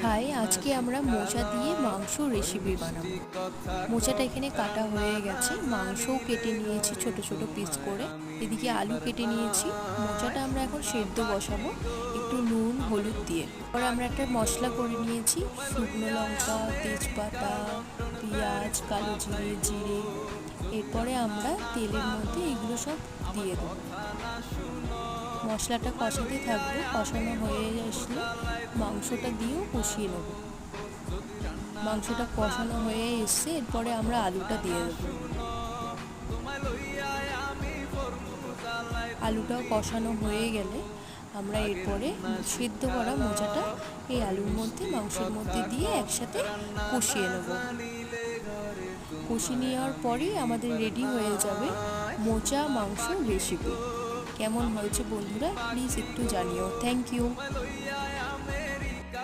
High, আজকে আমরা মোচা দিয়ে মাংস রেসিপি বানাবো। মোচাটা এখানে কাটা হয়ে গেছে, মাংসও কেটে নিয়েছি ছোট ছোট পিস করে। এদিকে আলু কেটে নিয়েছি। মোচাটা আমরা এখন সেদ্ধ বসাবো একটু নুন হলুদ দিয়ে। পরে আমরা একটা মশলা করে নিয়েছি, শুকনো লঙ্কা, তেজপাতা, পেঁয়াজ, কালো জিরে, জিরে। এরপরে আমরা তেলের মধ্যে এগুলো সব দিয়ে দেবো। মশলাটা কষাতে থাকবো, কষানো হয়ে আসলে মাংসটা দিয়েও কষিয়ে নেব। মাংসটা কষানো হয়ে এসছে, এরপরে আমরা আলুটা দিয়ে দেবো। আলুটাও কষানো হয়ে গেলে আমরা এরপরে সিদ্ধ করা মোচাটা এই আলুর মধ্যে মাংসের মধ্যে দিয়ে একসাথে কষিয়ে নেব। কষিয়ে নেওয়ার পরেই আমাদের রেডি হয়ে যাবে মোচা মাংস রেসিপি। কেমন হয়েছে বন্ধুরা, প্লিজ একটু জানিও। Thank you.